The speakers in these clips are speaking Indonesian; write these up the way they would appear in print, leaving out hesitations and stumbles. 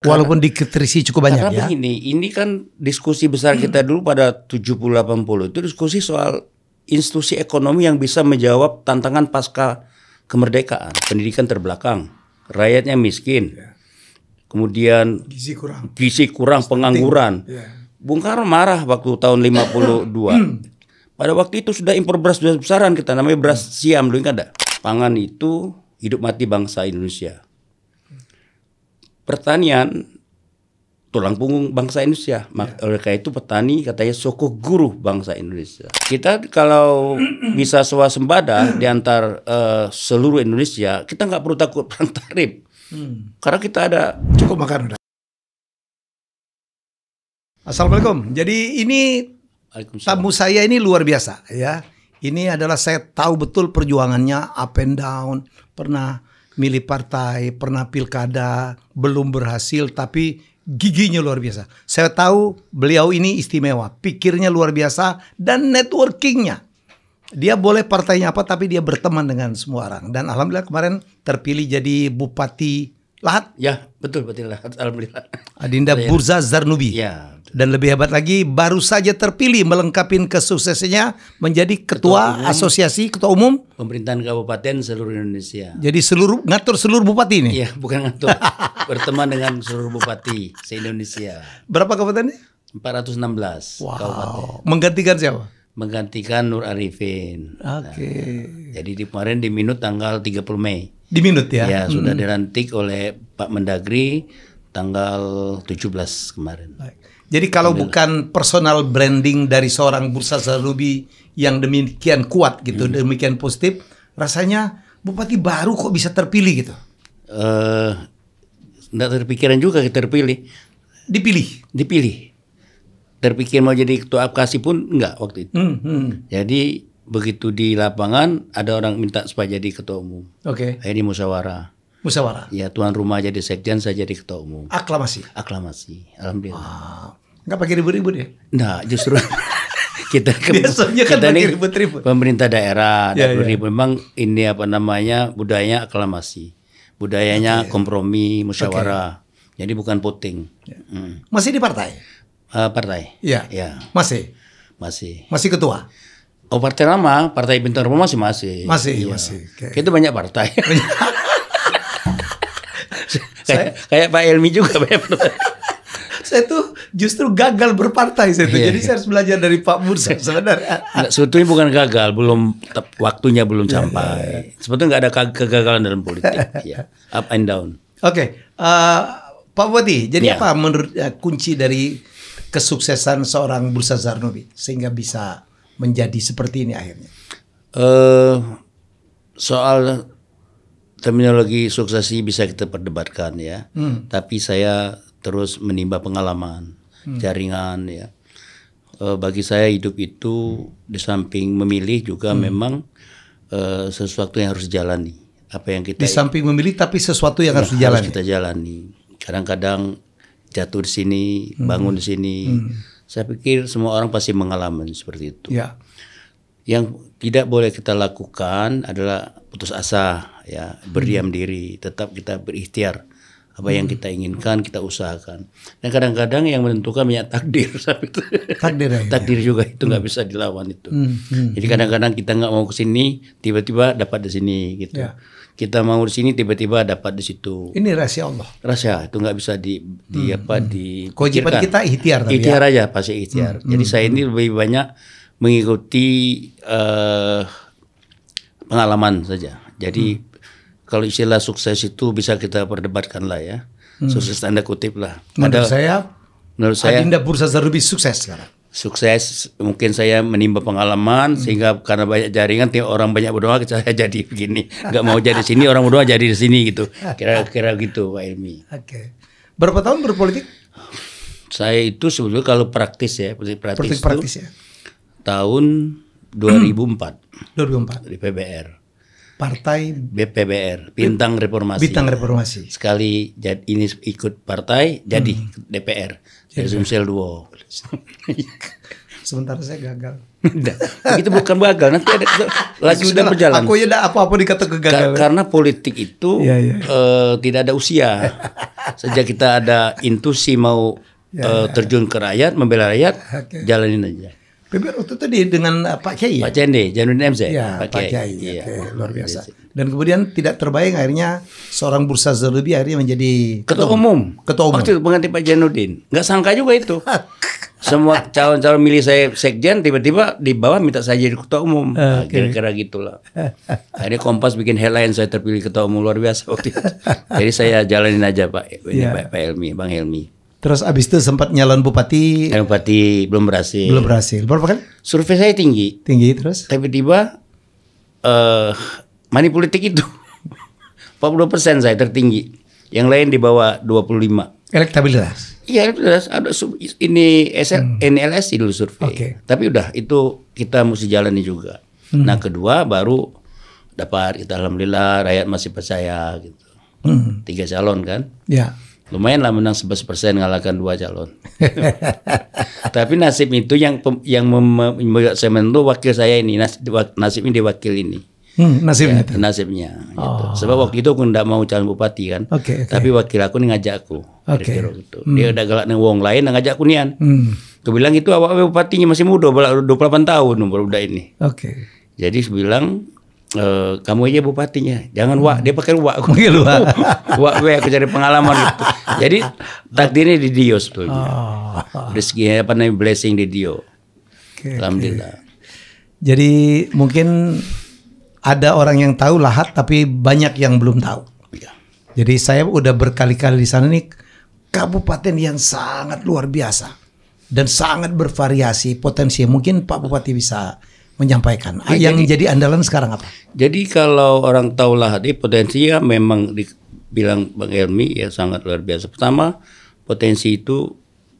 Walaupun dikritisi cukup banyak karena ya. begini, ini kan diskusi besar kita dulu pada 70-80 itu diskusi soal institusi ekonomi yang bisa menjawab tantangan pasca kemerdekaan. Pendidikan terbelakang, rakyatnya miskin, kemudian gizi kurang, pengangguran. Bung Karno marah waktu tahun 52. Pada waktu itu sudah impor beras besar-besaran kita, namanya beras siam, dulu kan ada. Pangan itu hidup mati bangsa Indonesia. Pertanian tulang punggung bangsa Indonesia. Oleh karena itu petani katanya soko guru bangsa Indonesia. Kita kalau bisa swasembada di antar seluruh Indonesia, kita nggak perlu takut perang tarif. Karena kita ada cukup makan udah. Assalamualaikum. Jadi ini tamu saya ini luar biasa ya. Ini adalah saya tahu betul perjuangannya up and down, pernah milih partai, pernah pilkada, belum berhasil, tapi giginya luar biasa. Saya tahu beliau ini istimewa, pikirnya luar biasa, dan networkingnya. Dia boleh partainya apa, tapi dia berteman dengan semua orang. Dan alhamdulillah kemarin terpilih jadi Bupati Lahat. Ya, betul Lahat. Alhamdulillah. Adinda Bursa Zarnubi. Ya. Dan lebih hebat lagi, baru saja terpilih melengkapi kesuksesannya menjadi ketua asosiasi, ketua umum pemerintahan kabupaten seluruh Indonesia. Jadi ngatur seluruh bupati ini? Iya, bukan ngatur. Berteman dengan seluruh bupati se-Indonesia. Berapa kabupatennya? 416 kabupaten. Menggantikan siapa? Menggantikan Nur Arifin. Oke. Jadi kemarin diminut tanggal 30 Mei. Diminut ya? Ya, sudah dilantik oleh Pak Mendagri tanggal 17 kemarin. Baik. Jadi kalau bukan personal branding dari seorang Bursa Zarnubi yang demikian kuat gitu, demikian positif, rasanya bupati baru kok bisa terpilih gitu? Nggak terpikiran juga kita terpilih. Dipilih. Terpikir mau jadi ketua APKASI pun enggak waktu itu. Jadi begitu di lapangan ada orang minta supaya jadi ketua umum. Oke. Akhirnya musyawarah. Ya, tuan rumah jadi sekjen, saya jadi ketua umum. Aklamasi. Alhamdulillah. Nggak pakai ribut-ribut ya? Nah, justru kita biasanya kan pakai ribut-ribut. Pemerintah daerah, memang ini budayanya aklamasi, budayanya kompromi, musyawarah. Jadi bukan voting. Masih di partai? Partai. Iya. Ya. Masih ketua. Oh, partai lama, Partai Bintang Reformasi masih. Masih. Okay. Kita banyak partai. kayak Pak Elmi juga banyak partai. Saya tuh justru gagal berpartai saya tuh. Jadi saya harus belajar dari Pak Bursa sebenarnya. Sebetulnya bukan gagal, waktunya belum sampai. Sebetulnya nggak ada kegagalan dalam politik. Ya. Up and down. Oke. Pak Bupati, jadi apa menurut kunci dari kesuksesan seorang Bursa Zarnubi sehingga bisa menjadi seperti ini akhirnya? Soal terminologi suksesi bisa kita perdebatkan ya. Tapi saya terus menimba pengalaman, jaringan ya. Bagi saya hidup itu di samping memilih juga memang sesuatu yang harus dijalani. Apa yang kita di samping memilih tapi sesuatu yang harus dijalani. Harus kita jalani. Kadang-kadang jatuh di sini, bangun di sini. Saya pikir semua orang pasti mengalami seperti itu. Ya. Yang tidak boleh kita lakukan adalah putus asa, ya, berdiam diri, tetap kita berikhtiar. Apa yang kita inginkan kita usahakan. Dan kadang-kadang yang menentukan banyak takdir. Takdir juga itu nggak bisa dilawan itu. Jadi kadang-kadang kita nggak mau ke sini, tiba-tiba dapat di sini gitu. Ya. Kita mau di sini, tiba-tiba dapat di situ. Ini rahasia Allah. Rahasia itu nggak bisa di kewajiban kita ikhtiar. Ikhtiar aja, pasti ikhtiar. Jadi saya ini lebih banyak mengikuti pengalaman saja. Jadi kalau istilah sukses itu bisa kita perdebatkan lah ya. Sukses tanda kutip lah. Menurut saya Adinda Bursa Zarnubi sukses sekarang. Sukses mungkin saya menimba pengalaman sehingga karena banyak jaringan orang banyak berdoa saya jadi begini. Gak mau jadi sini, orang berdoa jadi di sini gitu. Kira-kira gitu Pak Ilmi. Oke. Berapa tahun berpolitik? Saya itu sebetulnya kalau praktis ya, praktis ya. Tahun 2004. 2004 di PBR. Partai BPBR, Bintang Reformasi. Sekali ini ikut partai jadi DPR. Jadi Sumsel 2. sementara saya gagal. Itu bukan gagal, nanti ada lagi sudah berjalan. Aku ya apa-apa dikata kegagalan. Karena politik itu tidak ada usia. Sejak kita ada intuisi mau terjun ke rakyat, membela rakyat, jalanin aja. PBR waktu itu dengan Pak Kiai. Pak Cende, Jainuddin MZ. Ya, Pak Kiai. Iya. Luar biasa. Dan kemudian tidak terbayang akhirnya seorang Bursa Zerbi akhirnya menjadi Ketua Umum. Waktu itu pengganti Pak Jainuddin. Nggak sangka juga itu. Semua calon-calon milih saya sekjen, tiba-tiba di bawah minta saya jadi Ketua Umum. Kira-kira gitulah. Akhirnya Kompas bikin headline saya terpilih Ketua Umum, luar biasa waktu itu. Jadi saya jalanin aja Pak Helmi, Bang Helmi. Terus abis itu sempat nyalon bupati. Bupati belum berhasil. Belum berhasil. Berapa kan? Survei saya tinggi. Tinggi terus? Tiba-tiba money politik itu 42% saya tertinggi. Yang lain di bawah 25. Elektabilitas. Iya, elektabilitas. Ada ini NLS dulu survei. Tapi udah itu kita mesti jalani juga. Nah, kedua baru dapat kita alhamdulillah rakyat masih percaya gitu. 3 calon kan? Ya. Lumayan lah menang 11% ngalahkan 2 calon. Tapi nasib itu yang membuat saya menentu wakil saya ini nasib ini diwakil ini. Nasibnya. Ya, nasibnya. Gitu. Sebab waktu itu aku tidak mau calon bupati kan. Tapi wakil aku nih ngajak aku. Gitu. Dia udah galak neng wong lain ngajak aku nian. Aku bilang itu awak bupatinya masih muda, 28 tahun baru udah ini. Jadi aku bilang kamu aja bupatinya, jangan Wak, dia pakai Wak, aku panggil Wak, aku cari pengalaman gitu. Jadi takdirnya di Dio sebetulnya, rezeki apa namanya blessing di Dio, alhamdulillah. Jadi mungkin ada orang yang tahu Lahat, tapi banyak yang belum tahu. Jadi saya udah berkali-kali di sana nih, kabupaten yang sangat luar biasa dan sangat bervariasi potensi. Mungkin Pak Bupati bisa menyampaikan yang jadi andalan sekarang apa? Jadi kalau orang tahu Lahat potensinya memang dibilang Bang Helmi ya sangat luar biasa. Pertama potensi itu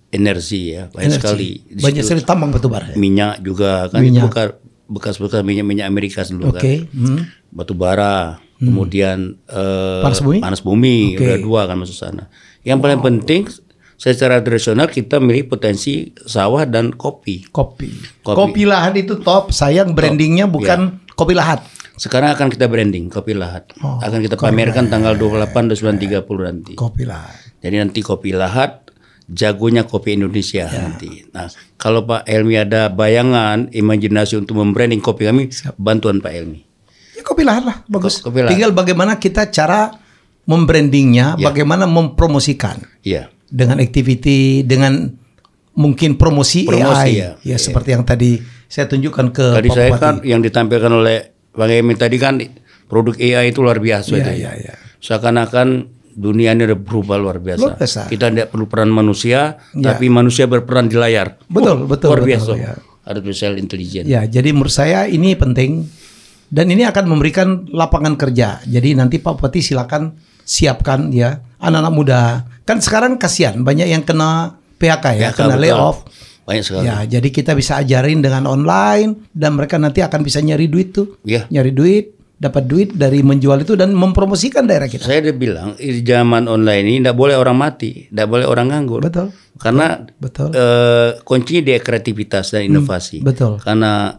energi ya banyak sekali. Banyak sekali tambang batu bara. Minyak juga kan itu bekas-bekas minyak Amerika dulu kan. Batu bara, kemudian panas bumi udah 2 kan masuk sana. Yang paling penting secara tradisional kita milih potensi sawah dan kopi. Kopi Lahat itu top. Sayang brandingnya bukan Kopi Lahat. Sekarang akan kita branding Kopi Lahat. Akan kita pamerkan tanggal 28 dan 30 nanti. Kopi Lahat. Jadi nanti Kopi Lahat jagonya kopi Indonesia nanti. Nah, kalau Pak Helmi ada bayangan, imajinasi untuk membranding kopi kami, bantuan Pak Helmi. Ya Kopi Lahat lah, bagus. Kopi Lahat. Tinggal bagaimana kita cara membrandingnya, bagaimana mempromosikan. Iya. Dengan activity, dengan mungkin promosi AI. Ya seperti yang tadi saya tunjukkan ke tadi Pak saya Bupati. kan yang ditampilkan oleh Bang Helmi tadi kan produk AI itu luar biasa. Seakan-akan dunia ini udah berubah luar biasa. Kita tidak perlu peran manusia, tapi manusia berperan di layar. Betul. Luar biasa. Artificial intelligence. Ya, jadi menurut saya ini penting dan ini akan memberikan lapangan kerja. Jadi nanti Pak Bupati silakan siapkan ya anak-anak muda. Kan sekarang kasihan banyak yang kena PHK ya, kena layoff. Banyak sekali. Ya, jadi kita bisa ajarin dengan online dan mereka nanti akan bisa nyari duit tuh. Nyari duit, dapat duit dari menjual itu dan mempromosikan daerah kita. Saya udah bilang di zaman online ini tidak boleh orang mati, tidak boleh orang nganggur. Betul. Karena kuncinya di kreativitas dan inovasi. Betul. Karena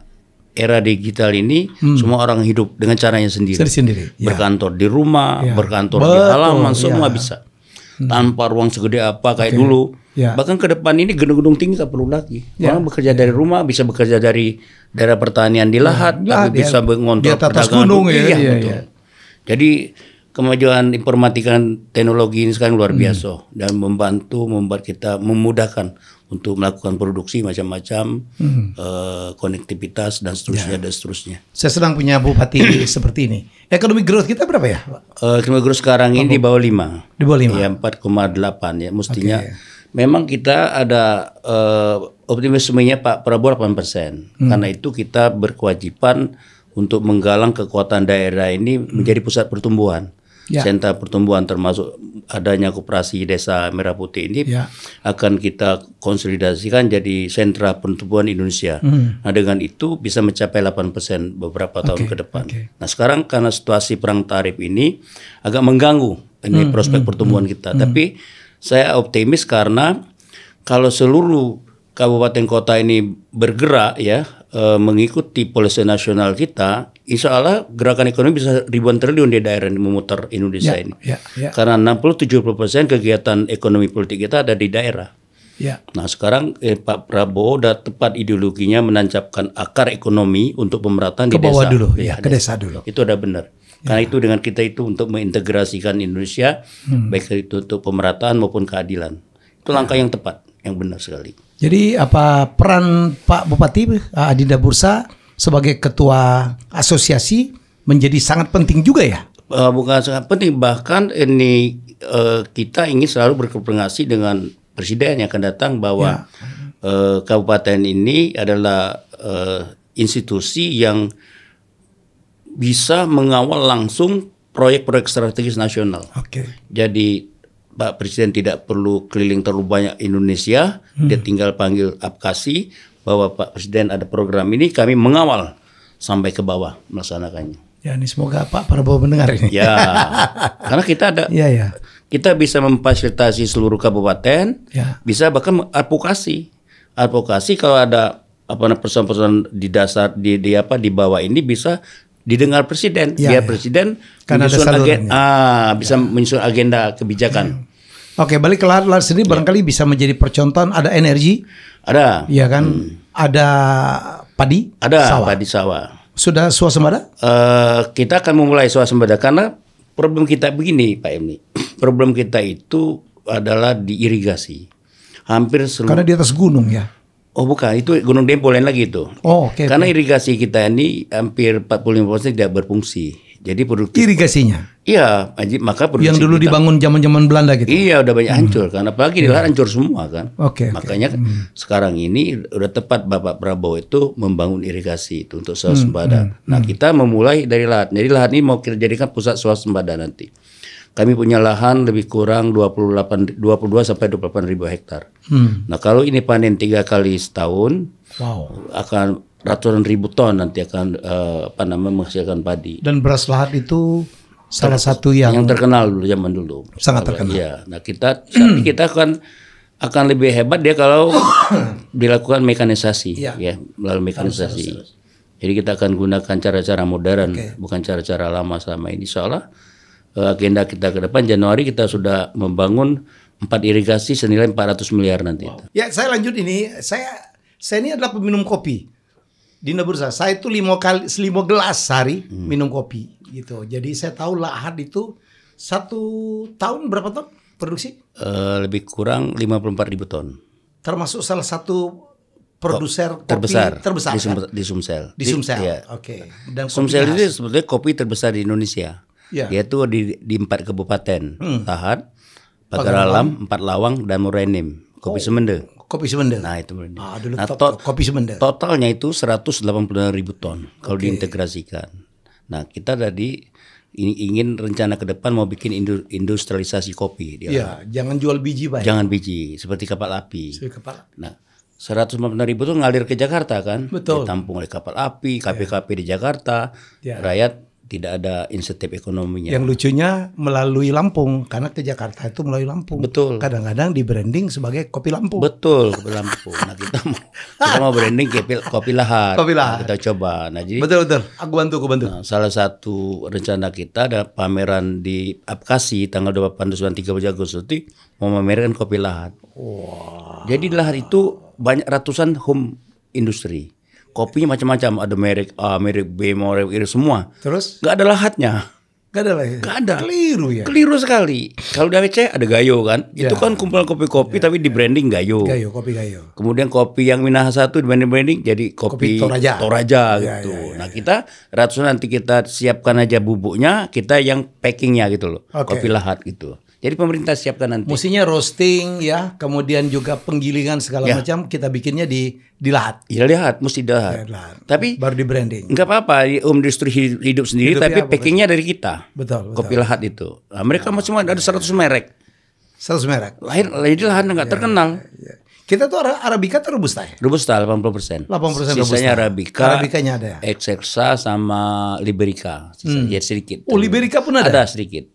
era digital ini semua orang hidup dengan caranya sendiri. Berkantor di rumah, berkantor di halaman, semua bisa. Tanpa ruang segede apa kayak dulu. Bahkan ke depan ini gedung-gedung tinggi tak perlu lagi. Orang bekerja dari rumah, bisa bekerja dari daerah pertanian di Lahat, tapi bisa mengontrol perdagangan. Betul. Jadi kemajuan informatika dan teknologi ini sekarang luar biasa dan membuat kita memudahkan untuk melakukan produksi macam-macam, konektivitas dan seterusnya. Saya sedang punya bupati seperti ini. Ekonomi growth kita berapa ya, Pak? Ekonomi growth sekarang ini di bawah 5. Di bawah 5. Ya 4,8 ya mestinya. Memang kita ada optimismenya Pak Prabowo 8%. Karena itu kita berkewajiban untuk menggalang kekuatan daerah ini menjadi pusat pertumbuhan. Sentra pertumbuhan termasuk adanya koperasi desa Merah Putih ini akan kita konsolidasikan jadi sentra pertumbuhan Indonesia. Nah dengan itu bisa mencapai 8% beberapa tahun ke depan. Nah sekarang karena situasi perang tarif ini agak mengganggu ini prospek pertumbuhan kita. Tapi saya optimis karena kalau seluruh kabupaten kota ini bergerak ya mengikuti polisi nasional kita, insya Allah gerakan ekonomi bisa ribuan triliun di daerah ini memutar Indonesia ini. Karena 60-70% kegiatan ekonomi politik kita ada di daerah. Nah sekarang Pak Prabowo udah tepat ideologinya menancapkan akar ekonomi untuk pemerataan di desa. Ke bawah dulu, ke desa dulu. Itu udah benar. Karena itu dengan kita itu untuk mengintegrasikan Indonesia, baik itu untuk pemerataan maupun keadilan. Itu langkah yang tepat, yang benar sekali. Jadi apa peran Pak Bupati Adinda Bursa sebagai ketua asosiasi menjadi sangat penting juga ya? Bukan sangat penting, bahkan ini kita ingin selalu berkoordinasi dengan Presiden yang akan datang bahwa kabupaten ini adalah institusi yang bisa mengawal langsung proyek-proyek strategis nasional. Jadi Pak Presiden tidak perlu keliling terlalu banyak Indonesia, dia tinggal panggil Apkasi bahwa Pak Presiden ada program ini, kami mengawal sampai ke bawah melaksanakannya. Ya, ini semoga Pak Prabowo mendengar ini. Ya, karena kita ada, kita bisa memfasilitasi seluruh kabupaten, bisa bahkan advokasi kalau ada persoalan-persoalan di dasar di bawah ini bisa didengar Presiden, biar Presiden bisa menyusun agenda kebijakan. Oke, balik ke lahat sendiri barangkali bisa menjadi percontohan. Ada energi, ya kan, ada padi, padi sawah. Sudah swasembada? Kita akan memulai swasembada karena problem kita begini, Pak Emni. Problem kita itu adalah di irigasi. Hampir seluruh. Karena di atas gunung ya? Oh bukan, itu Gunung Dempo lain lagi itu. Karena irigasi kita ini hampir 45% tidak berfungsi. Jadi produktif. Irigasinya? Iya, maka produksi yang dulu dibangun zaman-zaman Belanda gitu? Iya, udah banyak hancur. Karena apalagi di lahan hancur semua kan. Makanya sekarang ini udah tepat Bapak Prabowo itu membangun irigasi itu untuk swasembada. Nah kita memulai dari lahan. Jadi lahan ini mau kita jadikan pusat swasembada nanti. Kami punya lahan lebih kurang 22 sampai 28 ribu hektar. Nah kalau ini panen 3 kali setahun, akan ratusan ribu ton nanti akan menghasilkan padi. Dan beras lahat itu salah satu yang terkenal dulu zaman dulu. Sangat terkenal. Ya, nah kita akan lebih hebat dia kalau dilakukan mekanisasi, ya melalui mekanisasi. Jadi kita akan gunakan cara-cara modern, bukan cara-cara lama selama ini. Soalnya agenda kita ke depan Januari kita sudah membangun 4 irigasi senilai 400 miliar nanti. Ya, saya lanjut ini. Saya ini adalah peminum kopi. Dinda Bursa, saya itu 5 gelas sehari minum kopi gitu. Jadi saya tahu lahat itu 1 tahun berapa ton produksi? Lebih kurang 54 ribu ton. Termasuk salah satu produser kopi terbesar di Sumsel. Di Sumsel. Ya. Dan Sumsel itu sebetulnya kopi terbesar di Indonesia. Dia tuh di 4 kabupaten, Lahat, Pagar Alam, Empat Lawang, dan Murenim. Kopi Semende. Kopi Semende. Nah itu kopi Semende. Totalnya itu 180 ribu ton kalau diintegrasikan. Nah kita tadi ingin rencana ke depan mau bikin industrialisasi kopi. Iya, jangan jual biji Pak. Jangan biji, seperti kapal api. Nah 150 ribu itu ngalir ke Jakarta kan. Betul. Ditampung oleh kapal api, KP-KP di Jakarta. Rakyat tidak ada insentif ekonominya. Yang lucunya melalui Lampung, karena ke Jakarta itu melalui Lampung. Betul. Kadang-kadang di branding sebagai kopi Lampung. Betul, kopi Lampung. Nah kita mau branding kopi Lahat. Kopi Lahat. Nah, kita coba. Nah jadi betul. Aku bantu. Nah, salah satu rencana kita adalah pameran di Apkasi tanggal 28 dan 30 Agustus itu mau memamerkan kopi Lahat. Jadi Lahat itu banyak ratusan home industry. Kopinya macam-macam, ada merek A, merek B, merek I, semua. Terus? Gak ada lahatnya. Gak ada lagi? Gak ada. Keliru ya? Keliru sekali. Kalau di Aceh ada Gayo kan. Itu kan kumpulan kopi-kopi tapi di branding Gayo. Kopi Gayo. Kemudian kopi yang Minahasa itu di branding jadi kopi Toraja gitu. Nah kita ratusan nanti kita siapkan aja bubuknya, kita yang packingnya gitu loh. Kopi Lahat gitu. Jadi pemerintah siapkan nanti. Mestinya roasting ya, kemudian juga penggilingan segala macam kita bikinnya di Lahat. Iya Lahat, mesti di Lahat. Tapi baru di branding. Enggak apa-apa, industri hidup sendiri, tapi packingnya dari kita. Betul. Kopi Lahat itu. Nah, mereka semua ada 100 merek. 100 merek. Jadi Lahat nggak terkenal. Kita tuh Arabica atau Robusta ya? Robusta 80%. 80% Robusta. Sisanya Arabica. Arabicanya ada ya? Excelsa sama Liberica. Ya sedikit. Oh Liberica pun ada? Ada sedikit.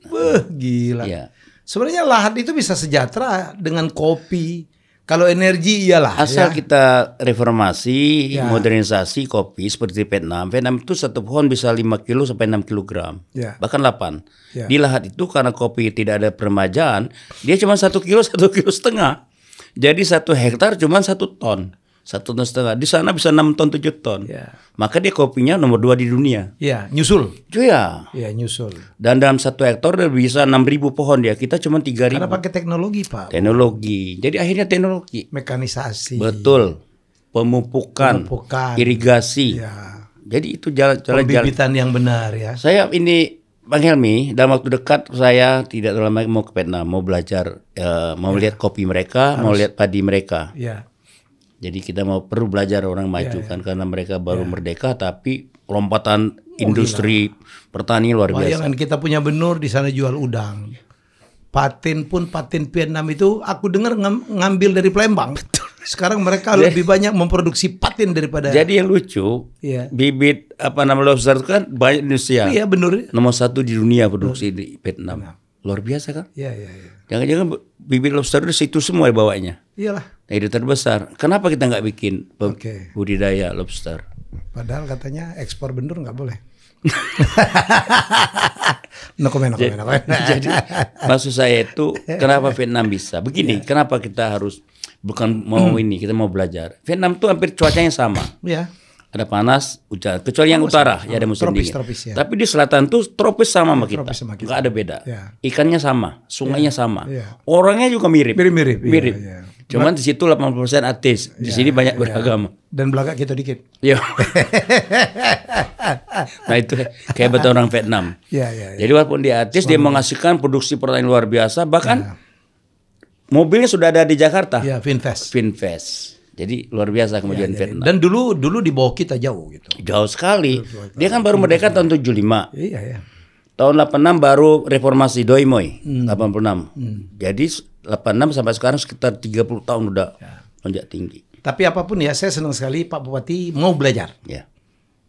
Gila. Ya. Sebenarnya Lahat itu bisa sejahtera dengan kopi, Kalau energi iyalah. Asal ya. kita reformasi, Ya. modernisasi kopi seperti Vietnam. Vietnam itu satu pohon bisa 5 kilo sampai 6 kilogram. Ya. Bahkan 8. Ya. Di Lahat itu karena kopi tidak ada peremajaan, dia cuma 1 kilo, 1,5 kilo. Jadi 1 hektar cuma 1 ton. 1,5 ton. Di sana bisa 6 ton, 7 ton. Ya. Maka dia kopinya nomor 2 di dunia. Iya, nyusul. Ya. Iya, nyusul. Dan dalam 1 hektar dia bisa 6.000 pohon dia. Kita cuma 3.000. Karena pakai teknologi, Pak. Teknologi. Jadi akhirnya teknologi. Mekanisasi. Betul. Pemupukan, irigasi. Ya. Jadi itu jalan-jalan. Pembibitan yang benar ya. Saya ini Bang Helmi, dalam waktu dekat saya tidak terlalu lama mau ke Vietnam, mau belajar, mau lihat kopi mereka, mau lihat padi mereka. Ya. Jadi kita perlu belajar orang maju kan, karena mereka baru merdeka, tapi lompatan industri pertanian luar biasa. Bayangan kita punya benur di sana jual udang. Paten Vietnam itu aku dengar ngambil dari Palembang. Sekarang mereka lebih banyak memproduksi paten daripada. Jadi yang lucu, bibit lobster itu kan banyak di Indonesia. Iya benur. Nomor 1 di dunia produksi di Vietnam. Luar biasa kan? Iya. Jangan-jangan bibit lobster itu situ semua dibawanya. Iyalah. Nah, itu terbesar. Kenapa kita nggak bikin budidaya lobster? Padahal katanya ekspor benur nggak boleh. No comment. Jadi maksud saya itu kenapa Vietnam bisa? Begini, kenapa kita harus bukan mau ini, kita mau belajar. Vietnam tuh hampir cuacanya sama. Iya. Ada panas, hujan. Kecuali yang utara, ya ada musim dingin. Tropis, ya. Tapi di selatan tuh tropis sama kita. Nggak ada beda. Ya. Ikannya sama, sungainya sama. Ya. Orangnya juga mirip. Mirip. Iya. Cuman di situ 80% ateis. Di sini banyak beragama. Dan belakang kita dikit. Iya. Nah itu kehebatan orang Vietnam. Iya. Jadi walaupun dia ateis, dia menghasilkan produksi pertanian luar biasa. Bahkan mobilnya sudah ada di Jakarta. Iya, Finvest. Jadi luar biasa kemudian Vietnam. Dan dulu di bawah kita jauh gitu. Jauh sekali. Dia kan baru merdeka tahun 75. Iya. Tahun 86 baru reformasi Doi Moi. 86. Jadi 86 sampai sekarang sekitar 30 tahun udah lonjak tinggi. Tapi apapun ya, saya senang sekali Pak Bupati mau belajar. Ya.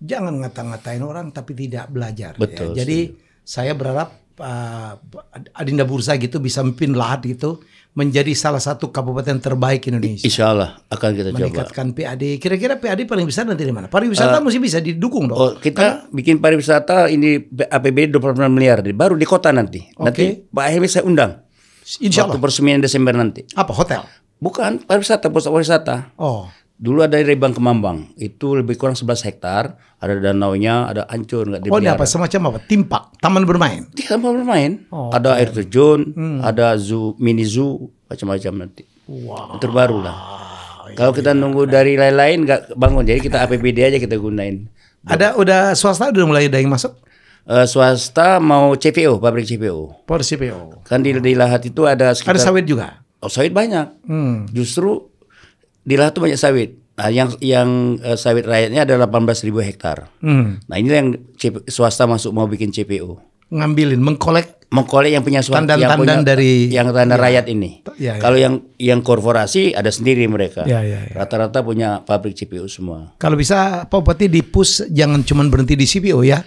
Jangan ngata-ngatain orang tapi tidak belajar. Betul. Ya. Jadi saya berharap Adinda Bursa gitu bisa memimpin Lahat gitu menjadi salah satu kabupaten terbaik Indonesia. Insya Allah akan kita coba. Meningkatkan PAD. Kira-kira PAD paling besar nanti di mana? Pariwisata mesti bisa didukung dong. Oh, kita bikin pariwisata ini APBD 29 miliar baru di kota nanti. Nanti Pak Helmi saya undang. Insya Allah. Waktu persemian Desember nanti. Apa hotel? Bukan pariwisata, pusat wisata. Oh. Dulu ada di Rebang Kemambang, itu lebih kurang 11 hektar, ada danaunya, ada hancur nggak Oh, ini dipelihara. apa? Semacam apa? Timpak, taman bermain. Taman bermain, ada air terjun, ada mini zoo, macam-macam nanti. Wow. Terbaru lah. Kalau kita nunggu dari lain-lain nggak bangun, jadi kita APBD aja kita gunain. Udah swasta udah mulai ada yang masuk? Swasta mau CPO, pabrik CPO. Per CPO. Kan di Lahat itu ada sekitar. Ada sawit juga. Oh, sawit banyak. Justru di Lahat itu banyak sawit. Nah, yang sawit rakyatnya ada 18.000 hektar. Nah, ini yang swasta masuk mau bikin CPO. Ngambilin, mengkolek yang punya tandan-tandan dari yang tanah rakyat ini. Ya. Kalau yang korporasi ada sendiri mereka. Ya. Rata-rata punya pabrik CPO semua. Kalau bisa Pak Bupati di-push jangan cuma berhenti di CPO ya.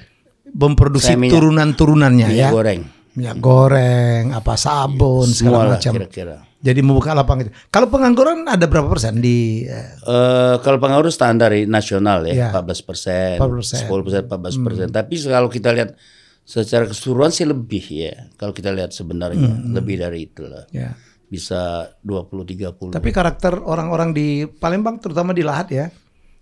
Memproduksi turunan-turunannya ya. Minyak goreng, apa sabun, segala macam. Kira-kira. Jadi membuka lapangan itu. Kalau pengangguran ada berapa persen di? Kalau pengangguran standar nasional ya, 14%, 14%. 14%. Tapi kalau kita lihat secara keseluruhan sih lebih ya. Kalau kita lihat sebenarnya lebih dari itu lah. Ya. Bisa 20-30. Tapi karakter orang-orang di Palembang terutama di Lahat ya.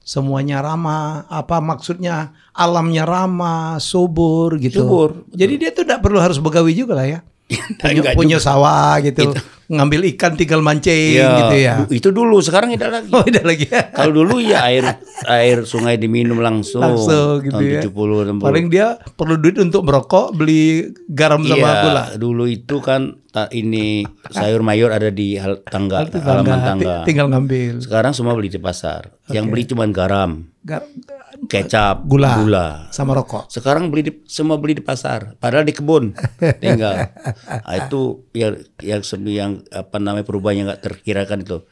Semuanya ramah, apa maksudnya alamnya ramah, subur gitu. Subur. Jadi dia tuh tidak perlu harus begawi juga lah ya. punya sawah gitu, ngambil ikan tinggal mancing gitu ya. Itu dulu, sekarang tidak lagi. Oh, tidak lagi. Kalau dulu ya air sungai diminum langsung gitu tahun ya. 70. Paling dia perlu duit untuk merokok, beli garam sama gula. Dulu itu kan ini sayur mayur ada di halaman tangga. Tinggal ngambil. Sekarang semua beli di pasar. Yang beli cuma garam, kecap, gula sama rokok. Sekarang semua beli di pasar, padahal di kebun tinggal. Nah, itu yang apa namanya perubahan yang nggak terkirakan itu.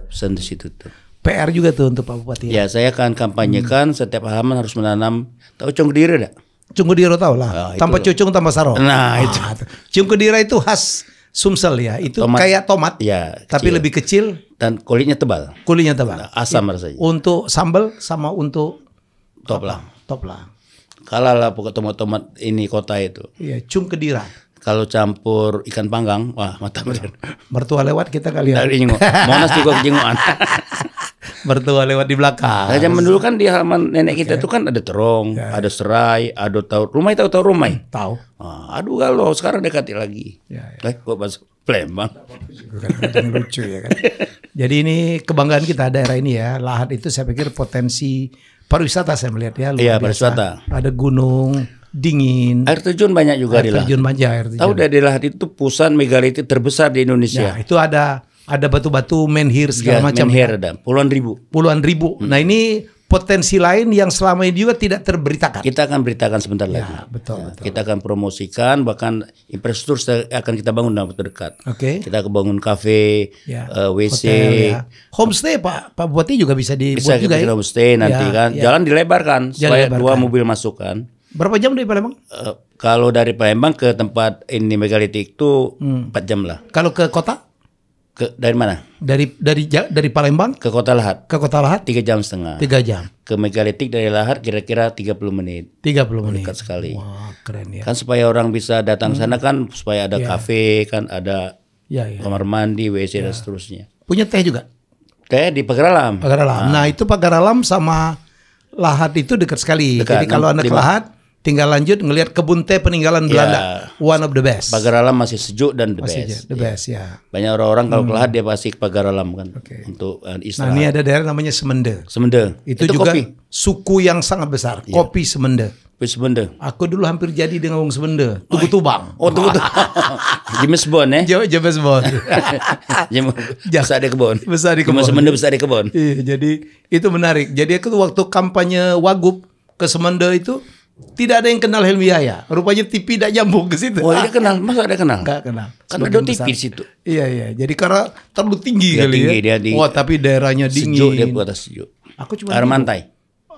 Pesan di situ tuh. PR juga tuh untuk Pak Bupati. Ya, saya akan kampanyekan setiap halaman harus menanam. Tahu cung kediri enggak? Cung kediri tahu lah. Tanpa cucung tanpa saro. Nah, itu. Cung kediri itu khas Sumsel ya, itu Tomat. kayak tomat, Ya, tapi kecil. lebih kecil, Dan kulitnya tebal. kulitnya tebal. Asam rasanya. Untuk sambal sama untuk Top lah. top lah. Kalah lah pokok tomat-tomat ini kota itu. Iya, cung kedira. Kalau campur ikan panggang, wah mantap bener. Mertua lewat kita kali ya. Dari jenguk. Monas juga jengukan. Mertua lewat di belakang. Nah, zaman dulu kan di halaman nenek kita tuh kan ada terong, ada serai, ada rumai, tahu rumai. Tahu. Aduh kalau sekarang dekati lagi. Ya, Kok masuk Palembang. Kadang lucu ya kan. Jadi ini kebanggaan kita daerah ini ya. Lahat itu saya pikir potensi pariwisata saya melihat ya. Luar Iya, biasa. pariwisata. Ada gunung, dingin. Air terjun banyak juga di Air Lahat. terjun manja, air terjun. Tahu dari Lahat itu pusat megalitik terbesar di Indonesia. Ya, itu ada batu-batu menhir segala Ya, macam. Menhir ada puluhan ribu. Puluhan ribu. Nah ini potensi lain yang selama ini juga tidak terberitakan. Kita akan beritakan sebentar lagi. Ya, betul, betul. Kita akan promosikan, bahkan infrastruktur akan kita bangun dalam waktu dekat. Oke. Kita akan bangun kafe, Ya, WC, hotel, ya. Homestay Pak Bupati juga bisa dibuat bisa juga kita ya. homestay nanti Ya, kan. ya. Jalan dilebarkan supaya dilebarkan. 2 mobil masuk kan. Berapa jam dari Palembang? Kalau dari Palembang ke tempat ini megalitik itu 4 jam lah. Kalau ke kota? Dari mana? Dari Palembang Ke Kota Lahat ke Kota Lahat 3 jam setengah. 3 jam. Ke megalitik dari Lahat kira-kira 30 menit. 30 menit. Dekat sekali. Wah, keren ya. Kan supaya orang bisa datang sana kan supaya ada kafe kan, ada Ya, ya. kamar mandi, WC dan seterusnya. Punya teh juga. Teh di Pagar Alam. Pagar Alam. Nah, itu Pagar Alam sama Lahat itu dekat sekali. Dekat, Jadi kalau Anda ke 5. Lahat tinggal lanjut ngelihat kebun teh peninggalan Belanda. One of the best. Pagar Alam masih sejuk dan the Masih best. the best ya. Banyak orang-orang kalau ke Lahat dia pasti ke Pagar Alam kan untuk Nah, istirahat. ini ada daerah namanya Semende. Semende. Itu juga kopi. suku yang sangat besar. Kopi Semende. Kopi Semende. Aku dulu hampir jadi dengan wong Semende. Tugu Tubang. Oh tunggu tuh. James Bond James Bond. Besar di kebun. Besar di kebun. James Semende besar di kebun. Iya, jadi itu menarik. Jadi aku tuh waktu kampanye Wagub ke Semende itu tidak ada yang kenal Helmi Yahya. Rupanya TV tidak nyambung ke situ. Oh dia kenal, masa ada kenal? Enggak kenal. Kan ada Sebagian TV besar. di situ. Iya, iya. Jadi karena terlalu tinggi Dia kali tinggi, ya. dia di- Wah, tapi daerahnya dingin. Sejuk dia buat atas sejuk. Aku cuma Air duduk. mantai.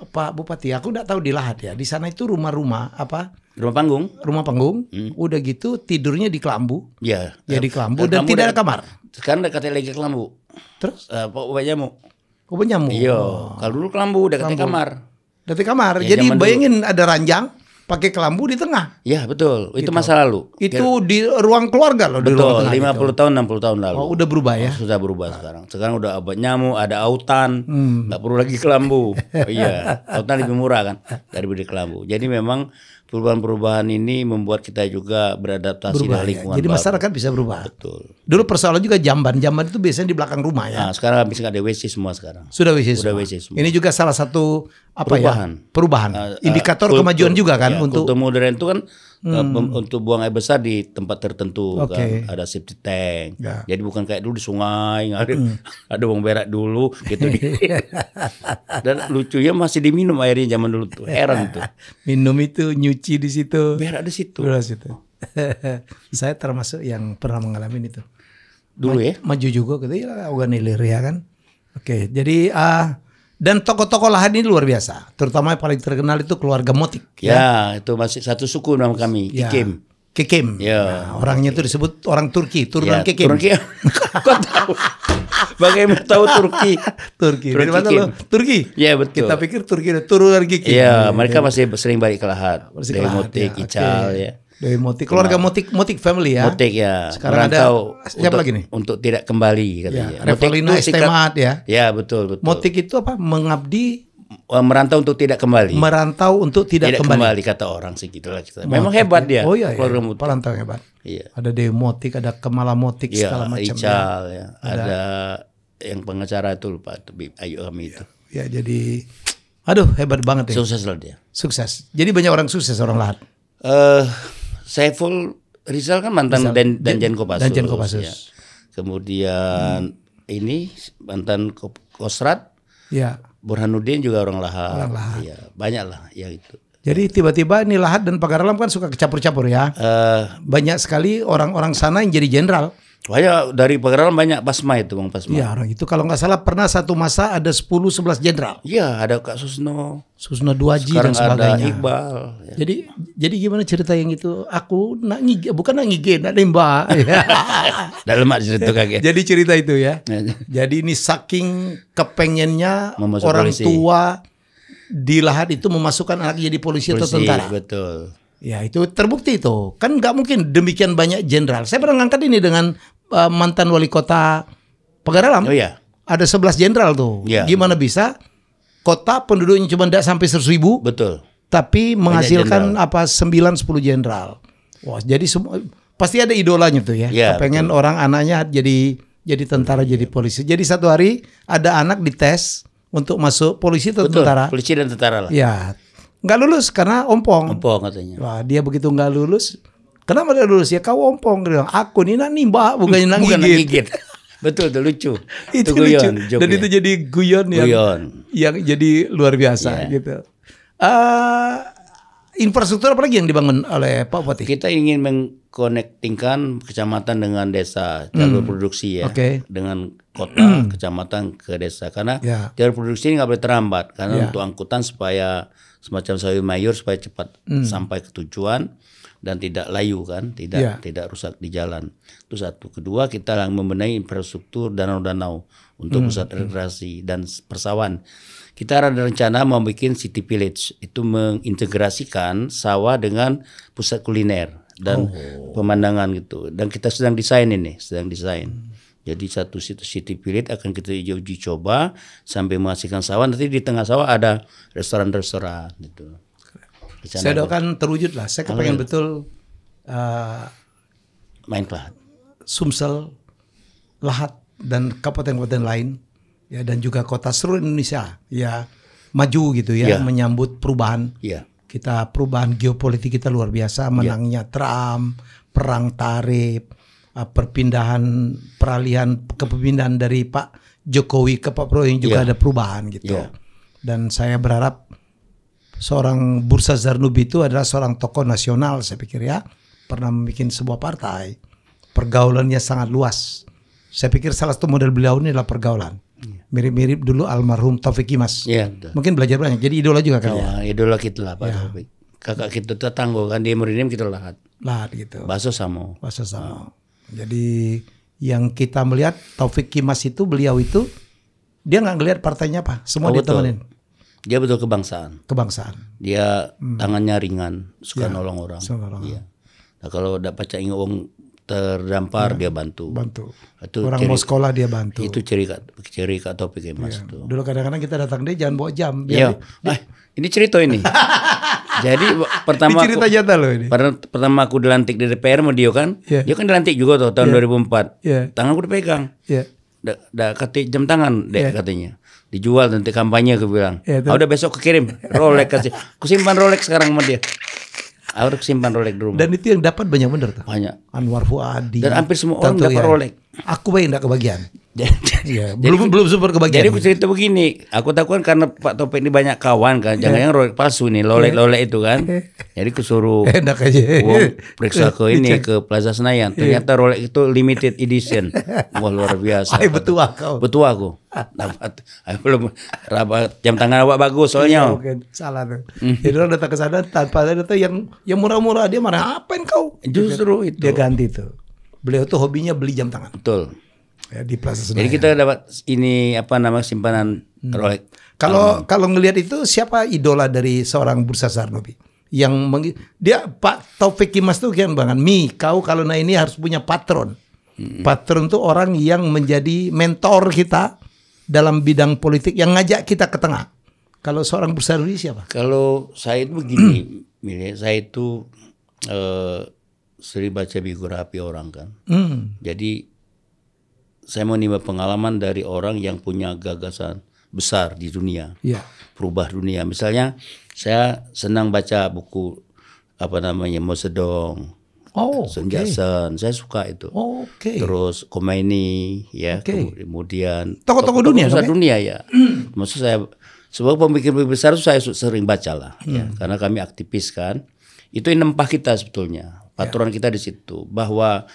Pak Bupati, aku enggak tahu di Lahat ya. Di sana itu rumah-rumah apa? Rumah panggung? Rumah panggung. Udah gitu tidurnya di kelambu. Ya. Ya di kelambu dan Kelambu tidak ada dan- kamar. Sekarang udah katanya lagi kelambu. Terus Pak obat nyamuk. kok nyamuk? Iya. Kalau dulu kelambu udah katanya kamar. Dari kamar. Ya, Jadi zaman dulu. bayangin ada ranjang pakai kelambu di tengah. Ya betul. Itu masa lalu. Itu di ruang keluarga loh, di ruang Betul. tengah 50 tahun 60 tahun lalu. Oh, udah berubah ya. Sudah berubah sekarang. Sekarang udah obat nyamuk, ada autan, Hmm. nggak perlu lagi kelambu. Oh, iya, autan lebih murah kan daripada kelambu. Jadi memang perubahan-perubahan ini membuat kita juga beradaptasi Berubah dengan ya. lingkungan Jadi baru. masyarakat bisa berubah. Betul. Dulu persoalan juga jamban. Jamban itu biasanya di belakang rumah ya. Nah, sekarang habis nggak ada WC semua sekarang. Sudah WC Sudah semua. WC semua. Ini juga salah satu apa Perubahan. ya? Perubahan. Indikator Kultur. kemajuan juga kan Ya, untuk kultur modern itu kan untuk buang air besar di tempat tertentu Oke. kan ada septic tank. Ya. Jadi bukan kayak dulu di sungai nggak ada buang berak dulu gitu dan lucunya masih diminum airnya zaman dulu tuh. Heran tuh. minum itu nyuci di situ. Berak di situ. Di situ. Saya termasuk yang pernah mengalami itu. Dulu ya. Maju juga gitu ya organilir ya kan. Oke, jadi dan tokoh-tokoh Lahat ini luar biasa. Terutama yang paling terkenal itu keluarga Motik. Ya, itu masih satu suku nama kami, Ya. Kikim. Kekim. Ya. Nah, orangnya itu disebut orang Turki, turunan Ya, Kekim. Turki. Kok tahu? Bagaimana tahu Turki? Turki. Turki Dari mana Kekim. lo? Turki. Ya, betul. Kita pikir Turki ada turunan Kekim. Iya, mereka masih sering balik ke Lahat. Masih Dari Lahat, Motik, ya. Ical Oke. ya. Dari Motik, keluarga Motik family ya. Motik ya. Sekarang merantau ada siapa lagi nih? Untuk tidak kembali Ya, katanya. Revalina itu sikat- Estemat ya. Ya, betul, betul. Motik itu apa? Mengabdi, Merantau untuk tidak kembali. merantau untuk tidak, kembali. kata orang sih gitulah kita. Memang hebat dia. Oh iya, keluarga iya. Motik. Perantau hebat. Iya. Ada Dewi Motik, ada Kemala Motik Iya, segala macam. Ical ya. Ada yang pengacara itu lupa itu Ayu Kami itu. Ya, jadi aduh hebat banget ya. Sukses lah dia. Sukses. Jadi banyak orang sukses orang Lahat. Saiful Rizal kan mantan Danjen Kopassus. Danjen Kopassus. Ya. Kemudian ini mantan Kosrat. Ya. Burhanuddin juga orang Lahat. Orang Lahat. Ya, banyak lah yang itu. Jadi tiba-tiba ini Lahat dan Pagar Alam kan suka kecampur-campur ya. Banyak sekali orang-orang sana yang jadi jenderal. Banyak dari Pagarawan banyak Pasma itu Bang Pasma. Ya, orang itu kalau nggak salah pernah satu masa ada 10-11 jenderal. Iya, ada Kak Susno. Susno Duaji dan Sekarang sebagainya. ada Iqbal. Ya. Jadi gimana cerita yang itu? Aku nak ngige, bukan nak ngige, nak nembak. Dalam cerita kaget. Jadi cerita itu ya. Jadi ini saking kepengennya Memasuk orang polisi. tua di Lahat itu memasukkan anak jadi polisi atau tentara. Betul. Ya itu terbukti itu. Kan nggak mungkin demikian banyak jenderal. Saya pernah ngangkat ini dengan mantan wali kota Pagaralam. Oh iya. Ada 11 jenderal tuh. Ya. Gimana bisa kota penduduknya cuma tidak sampai 100.000, Betul. tapi menghasilkan jenderal. 9-10 jenderal. Wah, jadi semua pasti ada idolanya tuh ya. Ya, Pengen orang anaknya jadi tentara, jadi polisi. Jadi satu hari ada anak dites untuk masuk polisi atau Betul. tentara. Polisi dan tentara lah. Ya, nggak lulus karena ompong. Ompong katanya. Wah, dia begitu nggak lulus. Kenapa dia lulus? Ya kau ompong. Dia bilang, aku nih nak nimba, bukan nak Bukan gigit. gigit. Betul, itu lucu. Itu guyon, lucu. joke Dan ya. itu jadi guyon yang jadi luar biasa Yeah. gitu. Infrastruktur apa lagi yang dibangun oleh Pak Bupati? Kita ingin mengkonektingkan kecamatan dengan desa, jalur produksi ya, Oke. dengan kota, kecamatan ke desa. Karena Ya. jalur produksi ini nggak boleh terhambat, karena Ya. untuk angkutan supaya semacam sayur mayur supaya cepat sampai ke tujuan dan tidak layu kan, Ya. tidak rusak di jalan. Itu satu. Kedua, kita membenahi infrastruktur danau-danau untuk pusat rekreasi dan persawahan. Kita ada rencana membuat city village, itu mengintegrasikan sawah dengan pusat kuliner dan pemandangan gitu. Dan kita sedang desain ini, Jadi satu city village akan kita uji coba sampai menghasilkan sawah. Nanti di tengah sawah ada restoran-restoran gitu. Saya doakan terwujud lah. Saya kepengen betul Main Lahat. Sumsel, Lahat dan kabupaten-kabupaten lain ya dan juga kota seluruh Indonesia ya maju gitu ya, Ya. menyambut perubahan. Iya. Kita perubahan geopolitik kita luar biasa, menangnya Trump, perang tarif, peralihan kepemimpinan dari Pak Jokowi ke Pak Prabowo yang juga Ya. ada perubahan gitu. Ya. Dan saya berharap seorang Bursa Zarnubi itu adalah seorang tokoh nasional, saya pikir ya, pernah membuat sebuah partai, pergaulannya sangat luas. Saya pikir salah satu model beliau ini adalah pergaulan. Mirip-mirip dulu almarhum Taufik Kimas. Iya, betul. Mungkin belajar banyak. Jadi idola juga kan ya. Ya, idola kita lah Pak Taufik. Kakak kita tetangga kan dia merinim kita Lahat. Lahat gitu. Baso sama. Bahasa sama. Jadi yang kita melihat Taufik Kimas itu beliau itu dia nggak ngelihat partainya apa, semua betul. ditemenin Dia betul kebangsaan. kebangsaan. Dia tangannya ringan, suka nolong orang. suka nolong. Iya. Nah, kalau dapat cak uang terdampar dia bantu. Itu Orang mau sekolah dia bantu. Itu ciri Kak Taufik Kimas itu. Dulu kadang-kadang kita datang dia jangan bawa jam. Iya. Ini cerita ini. Jadi pertama Ini cerita nyata loh ini. pertama aku dilantik di DPR sama dia kan. Iya. Dia kan dilantik juga tuh tahun 2004. Iya. Tanganku dipegang. Iya. Kata jam tangan dek katanya. Dijual nanti kampanye aku bilang. Udah besok kekirim Rolex kasih. Aku simpan Rolex sekarang sama dia. Aku simpan Rolex di rumah. Dan itu yang dapat banyak bener tuh. Banyak. Anwar Fuadi. Dan hampir semua orang Tentu dapat ya. Rolex. Aku baik enggak kebagian. Jadi, belum super kebagian. Jadi aku cerita begini, aku takut karena Pak Taufik ini banyak kawan kan, jangan yang Rolex palsu nih, Rolex itu kan. Jadi kusuruh enak aja. periksa ke ini ke Plaza Senayan. Ternyata Rolex itu limited edition. Wah luar biasa. Ay, betul kau. Betul aku. Dapat. Belum rabat jam tangan awak bagus soalnya. Mungkin salah tuh. Jadi orang datang ke sana tanpa ada yang murah-murah dia marah, apain kau? Justru itu. Dia ganti tuh. Beliau tuh hobinya beli jam tangan. Betul. Ya, di Plaza Senayan. Jadi kita dapat ini apa nama simpanan Rolex. Kalau ngelihat itu siapa idola dari seorang Bursa Zarnubi? Dia Pak Taufik Kimas tuh kan banget. Kau kalau ini harus punya patron. Patron tuh orang yang menjadi mentor kita dalam bidang politik yang ngajak kita ke tengah. Kalau seorang Bursa Zarnubi siapa? Kalau saya itu begini, saya itu sering baca biografi orang kan. Jadi saya mau nimba pengalaman dari orang yang punya gagasan besar di dunia, perubah dunia. Misalnya saya senang baca buku apa namanya Mao Zedong, Sun Yat-sen, saya suka itu. Terus Khomeini, ya, kemudian tokoh-tokoh dunia, besar dunia ya. Maksud saya sebuah pemikir besar itu saya sering baca lah, ya, karena kami aktivis kan. Itu yang nempah kita sebetulnya, patron kita di situ bahwa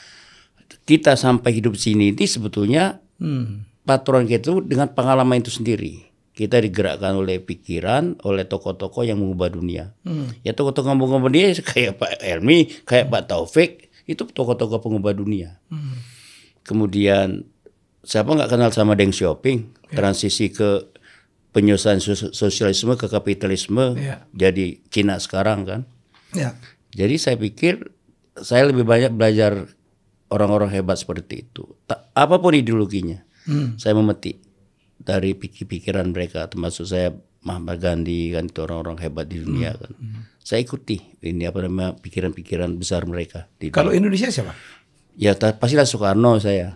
kita sampai hidup sini ini sebetulnya patron kita itu dengan pengalaman itu sendiri. Kita digerakkan oleh pikiran, oleh tokoh-tokoh yang mengubah dunia. Ya tokoh-tokoh yang mengubah dunia kayak Pak Helmi, kayak Pak Taufik, itu tokoh-tokoh pengubah dunia. Kemudian siapa nggak kenal sama Deng Xiaoping, transisi ke penyelesaian sosialisme ke kapitalisme, jadi Cina sekarang kan. Jadi saya pikir saya lebih banyak belajar orang-orang hebat seperti itu. Apapun ideologinya, saya memetik dari pikiran mereka, termasuk saya Mahatma Gandhi kan, itu orang-orang hebat di dunia kan. Saya ikuti ini apa namanya pikiran-pikiran besar mereka. Kalau Indonesia siapa? Ya pastilah Soekarno saya.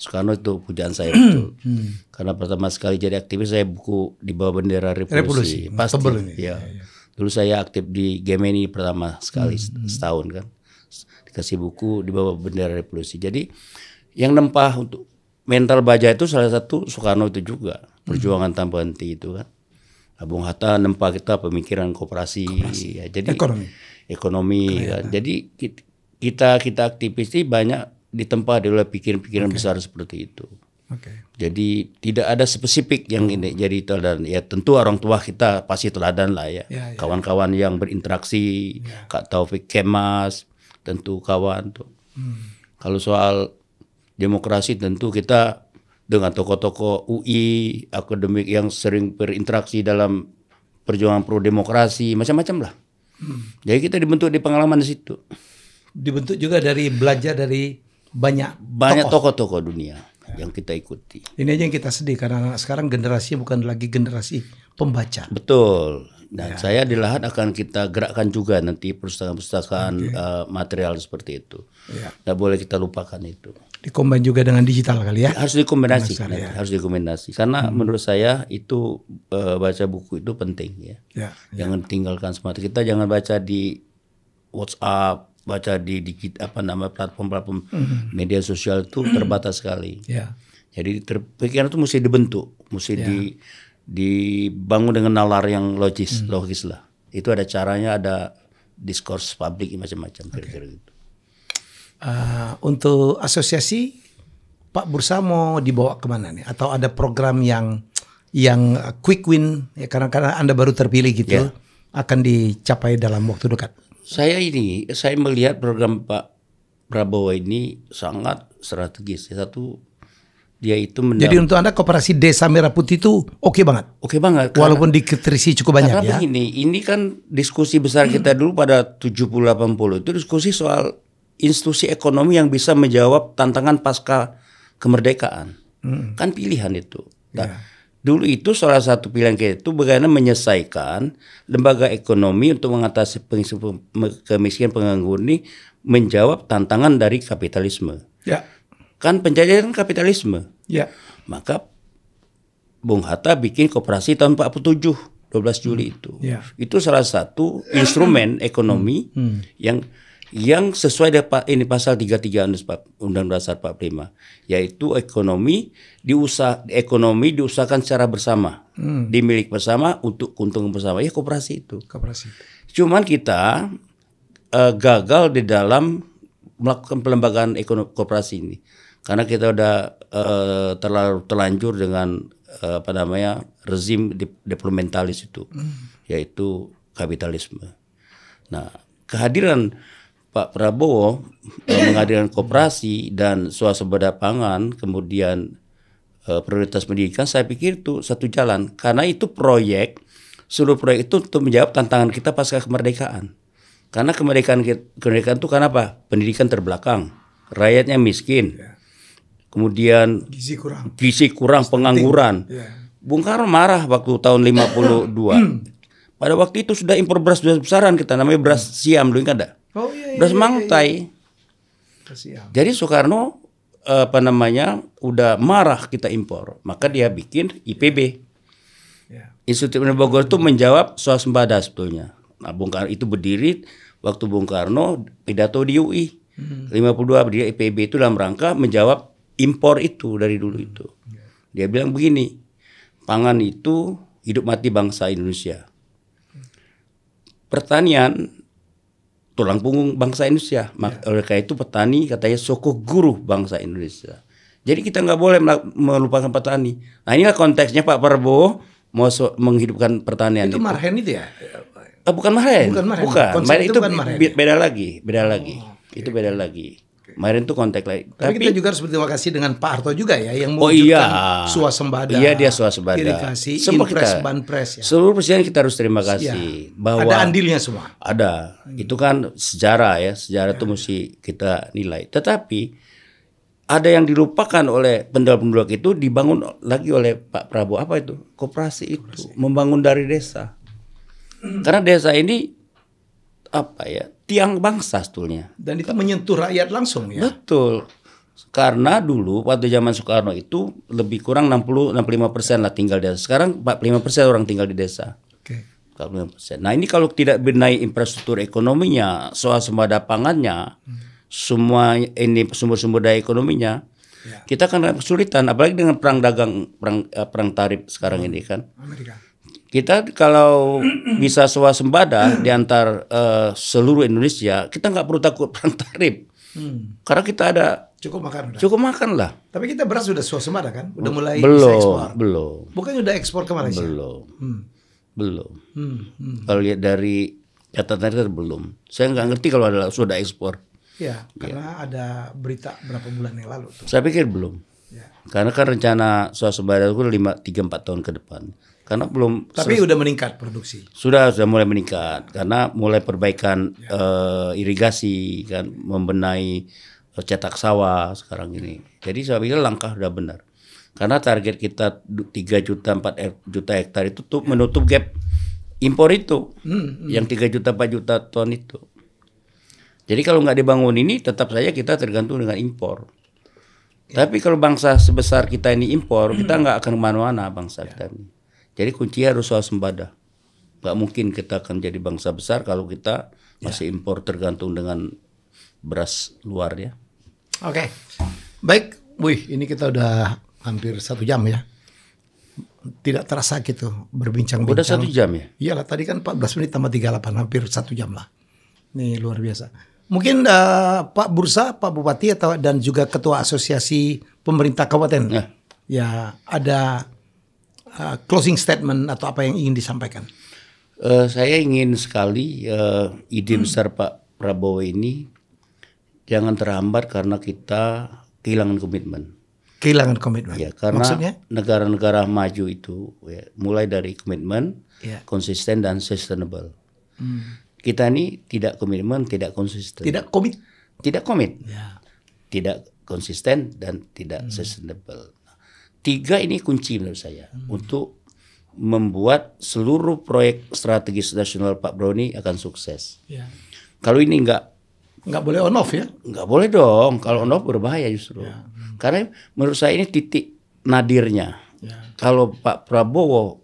Soekarno itu pujaan saya betul. Karena pertama sekali jadi aktivis saya buku di bawah bendera revolusi. Pasti. Ya. Dulu saya aktif di Gemini pertama sekali setahun kan. Dikasih buku di bawah bendera revolusi. Jadi yang nempah untuk mental baja itu salah satu Soekarno itu juga. Perjuangan tanpa henti itu kan. Bung Hatta nempah kita pemikiran koperasi. Ya, jadi ekonomi kan. Jadi kita aktivis ini banyak ditempa oleh pikiran-pikiran besar seperti itu. Jadi tidak ada spesifik yang ini jadi teladan. Ya tentu orang tua kita pasti teladan lah ya. Kawan-kawan yang berinteraksi, Kak Taufik Kemas, tentu kawan tuh. Kalau soal demokrasi tentu kita dengan tokoh-tokoh UI, akademik yang sering berinteraksi dalam perjuangan pro demokrasi, macam-macam lah. Jadi kita dibentuk di pengalaman di situ. Dibentuk juga dari belajar dari banyak tokoh-tokoh dunia yang kita ikuti. Ini aja yang kita sedih karena anak sekarang generasi bukan lagi generasi pembaca. Betul. Dan saya di Lahat akan kita gerakkan juga nanti perpustakaan material seperti itu. Tidak boleh kita lupakan itu. Dikombin juga dengan digital kali ya? Harus dikombinasi. Harus dikombinasi. Karena menurut saya itu baca buku itu penting ya. Jangan tinggalkan semata. Kita jangan baca di WhatsApp, baca di platform-platform media sosial itu terbatas sekali. Jadi pikiran itu mesti dibentuk, mesti dibangun dengan nalar yang logis lah. Itu ada caranya, ada diskurs publik macam-macam kira-kira gitu. Untuk asosiasi Pak Bursa mau dibawa kemana nih? Atau ada program yang quick win ya, karena Anda baru terpilih gitu akan dicapai dalam waktu dekat? Saya melihat program Pak Prabowo ini sangat strategis. Satu, dia itu jadi untuk Anda koperasi Desa Merah Putih itu oke banget? Oke banget. Walaupun dikritisi cukup banyak karena begini, ini kan diskusi besar kita dulu pada 70-80 itu diskusi soal institusi ekonomi yang bisa menjawab tantangan pasca kemerdekaan. Kan pilihan itu. Dulu itu salah satu pilihan kita itu bagaimana menyelesaikan lembaga ekonomi untuk mengatasi kemiskinan pengangguran ini menjawab tantangan dari kapitalisme. Kan penjajahan kapitalisme. Maka Bung Hatta bikin koperasi tahun 47, 12 Juli itu. Itu salah satu instrumen ekonomi yang sesuai dengan ini pasal 33 Undang-Undang Dasar 45, yaitu ekonomi diusahakan secara bersama, dimiliki bersama untuk keuntungan bersama. Ya koperasi itu. Cuman kita gagal di dalam melakukan pelembagaan ekonomi koperasi ini karena kita udah terlalu terlanjur dengan rezim developmentalis itu, yaitu kapitalisme. Nah, kehadiran Pak Prabowo menghadirkan koperasi dan swasembada pangan, kemudian prioritas pendidikan, saya pikir itu satu jalan. Karena itu seluruh proyek itu untuk menjawab tantangan kita pasca kemerdekaan. Karena kemerdekaan itu karena apa? Pendidikan terbelakang, rakyatnya miskin, kemudian gizi kurang, pengangguran. Bung Karno marah waktu tahun 52. Pada waktu itu sudah impor beras besar-besaran kita, namanya beras siam, dulu kan ada. Beras mangtai. Jadi Soekarno udah marah kita impor, maka dia bikin IPB. Institut Pendidikan Bogor itu menjawab swasembada sebetulnya. Nah, Bung Karno itu berdiri waktu Bung Karno pidato di UI 52 berdiri IPB itu dalam rangka menjawab impor itu dari dulu itu. Dia bilang begini, pangan itu hidup mati bangsa Indonesia. Pertanian tulang punggung bangsa Indonesia. Oleh karena itu petani katanya soko guru bangsa Indonesia. Jadi kita nggak boleh melupakan petani. Nah inilah konteksnya Pak Prabowo mau menghidupkan pertanian. Itu marhen itu ya? Bukan marhen. Bukan. Marhen itu beda lagi. Itu beda lagi. Marhen itu konteks lain. Tapi kita juga harus berterima kasih dengan Pak Harto juga ya yang mewujudkan swasembada. Iya dia swasembada. Irigasi, impres, banpres ya. Seluruh presiden kita harus terima kasih bahwa ada andilnya semua. Ada. Itu kan sejarah ya. Sejarah itu mesti kita nilai. Tetapi ada yang dilupakan oleh penduduk-penduduk itu dibangun lagi oleh Pak Prabowo. Apa itu? Koperasi itu. Membangun dari desa. Karena desa ini apa ya? Tiang bangsa sebetulnya. Dan itu menyentuh rakyat langsung ya. Betul. Karena dulu waktu zaman Soekarno itu lebih kurang 65% lah tinggal di desa. Sekarang 45% orang tinggal di desa. Oke. 45%. Nah ini kalau tidak benahi infrastruktur ekonominya, swasembada pangannya, semua ini sumber-sumber daya ekonominya, kita akan kesulitan. Apalagi dengan perang tarif sekarang ini kan. Amerika. Kita kalau bisa swasembada di antar seluruh Indonesia, kita nggak perlu takut perang tarif. Karena kita ada cukup makan lah. Tapi kita beras sudah swasembada kan? Udah mulai bisa ekspor. Belum. Bukannya udah ekspor ke Malaysia? Belum. Kalau lihat dari catatan itu belum. Saya nggak ngerti kalau sudah ekspor. Ya, karena ada berita berapa bulan yang lalu tuh. Saya pikir belum. Ya. Karena kan rencana swasembada itu 3-4 tahun ke depan. Karena belum. Tapi udah meningkat produksi. Sudah mulai meningkat karena mulai perbaikan irigasi kan, membenahi cetak sawah sekarang ini. Jadi saya pikir langkah sudah benar. Karena target kita 3 juta 4 juta hektar itu tuh menutup gap impor itu. Yang 3 juta 4 juta ton itu. Jadi kalau nggak dibangun ini tetap saja kita tergantung dengan impor. Tapi kalau bangsa sebesar kita ini impor, kita nggak akan kemana-mana bangsa kita ini. Jadi kunci harus swasembada. Gak mungkin kita akan jadi bangsa besar kalau kita masih impor tergantung dengan beras luar ya. Oke. Baik, Wih, ini kita udah hampir 1 jam ya. Tidak terasa gitu berbincang-bincang. Udah 1 jam ya? Iyalah tadi kan 14 menit tambah 38, hampir 1 jam lah. Nih luar biasa. Mungkin Pak Bursa, Pak Bupati dan juga Ketua Asosiasi Pemerintah Kabupaten. Ya ada closing statement atau apa yang ingin disampaikan? Saya ingin sekali ide besar Pak Prabowo ini jangan terhambat karena kita kehilangan komitmen. Kehilangan komitmen. Ya, karena maksudnya? Negara-negara maju itu mulai dari komitmen, konsisten dan sustainable. Kita ini tidak komitmen, tidak konsisten. Tidak komit. Ya. Tidak konsisten dan tidak sustainable. 3 ini kunci menurut saya untuk membuat seluruh proyek strategis nasional Pak Prabowo ini akan sukses. Ya. Kalau ini nggak boleh on off ya? Nggak boleh dong. Kalau on off berbahaya justru. Ya. Karena menurut saya ini titik nadirnya. Ya. Kalau Pak Prabowo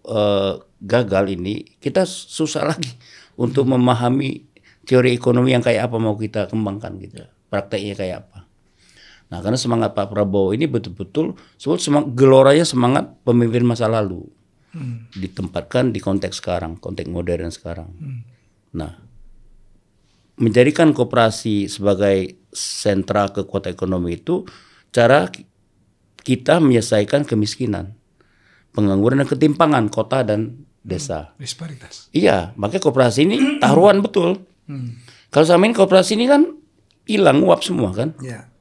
gagal ini, kita susah lagi untuk memahami teori ekonomi yang kayak apa mau kita kembangkan gitu. Prakteknya kayak apa. Nah, karena semangat Pak Prabowo ini betul-betul geloranya semangat pemimpin masa lalu. Ditempatkan di konteks sekarang, konteks modern sekarang. Nah, menjadikan koperasi sebagai sentra kekuatan ekonomi itu cara kita menyelesaikan kemiskinan, pengangguran dan ketimpangan kota dan desa. Disparitas. Iya, makanya koperasi ini taruhan betul. Kalau sama ini koperasi ini kan hilang uap semua kan. Ya.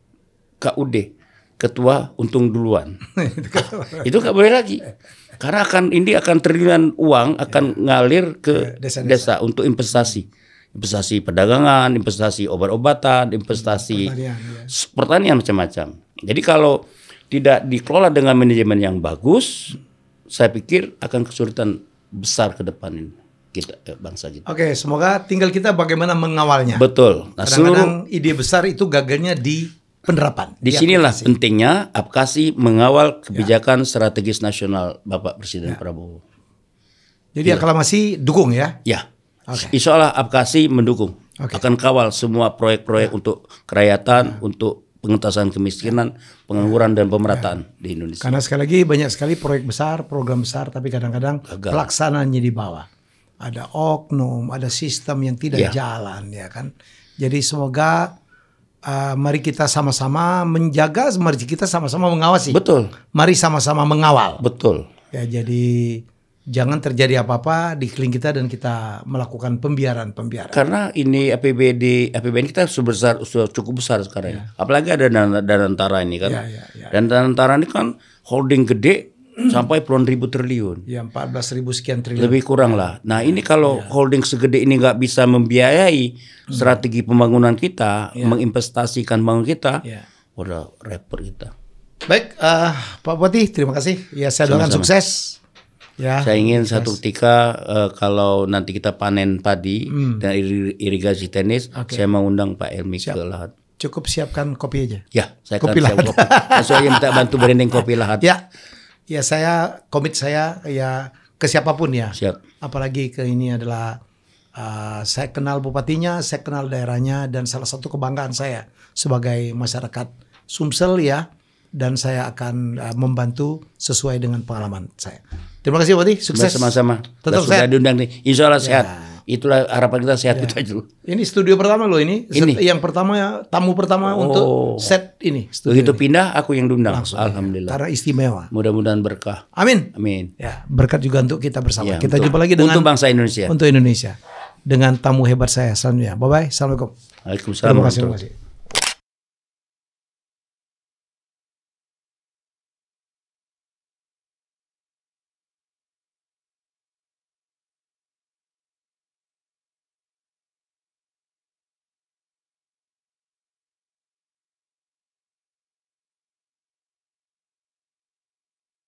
KUD, ketua untung duluan. Itu nggak boleh lagi. Karena ini akan triliunan uang akan ngalir ke desa untuk investasi. Investasi perdagangan, investasi obat-obatan, investasi pertanian macam-macam. Jadi kalau tidak dikelola dengan manajemen yang bagus, saya pikir akan kesulitan besar ke depan ini. Kita bangsa kita. Oke, semoga tinggal kita bagaimana mengawalnya. Betul. Nah, kadang-kadang ide besar itu gagalnya di penerapan. Disinilah pentingnya APKASI mengawal kebijakan strategis nasional Bapak Presiden Prabowo. Jadi aklamasi dukung ya? Ya. Insya Allah APKASI mendukung. Akan kawal semua proyek-proyek untuk kerakyatan, untuk pengentasan kemiskinan, pengangguran dan pemerataan di Indonesia. Karena sekali lagi banyak sekali proyek besar, program besar, tapi kadang-kadang pelaksanaannya di bawah. Ada oknum, ada sistem yang tidak jalan ya kan. Jadi semoga mari kita sama-sama menjaga, mari kita sama-sama mengawasi. Betul. Mari sama-sama mengawal. Betul. Ya, jadi jangan terjadi apa-apa di sekeliling kita dan kita melakukan pembiaran. Karena ini APBN kita sudah cukup besar sekarang. Ya. Apalagi ada dana antara ini kan. Ya. Dan dana antara ini kan holding gede sampai puluhan ribu triliun. Ya, 14.000 sekian triliun. Lebih kurang lah. Nah ini kalau holding segede ini nggak bisa membiayai strategi pembangunan kita, menginvestasikan bangun kita, udah repot kita. Baik, Pak Bupati, terima kasih. Ya, saya doakan sukses. Ya, saya ingin satu ketika kalau nanti kita panen padi dan irigasi teknis, saya mau undang Pak Helmi ke Lahat. Cukup siapkan kopi aja. Ya, saya kopi akan siap kopi. Saya minta bantu branding kopi Lahat. Ya, saya komit saya ya ke siapapun ya. Siap. Apalagi ke ini adalah saya kenal bupatinya, saya kenal daerahnya, dan salah satu kebanggaan saya sebagai masyarakat Sumsel ya. Dan saya akan membantu sesuai dengan pengalaman saya. Terima kasih Bupati, sukses. Sama-sama. Tetap sehat. Sudah diundang nih. Insya Allah sehat. Itulah harapan kita, sehat itu aja dulu. Ini studio pertama loh ini. Yang pertama ya, tamu pertama untuk set ini. Begitu pindah aku yang diundang. Langsung, alhamdulillah. Karena istimewa. Mudah-mudahan berkah. Amin. Amin. Ya, berkat juga untuk kita bersama. Kita jumpa lagi dengan untuk bangsa Indonesia. Untuk Indonesia. Dengan tamu hebat saya selanjutnya. Bye bye. Assalamualaikum. Waalaikumsalam. Terima kasih.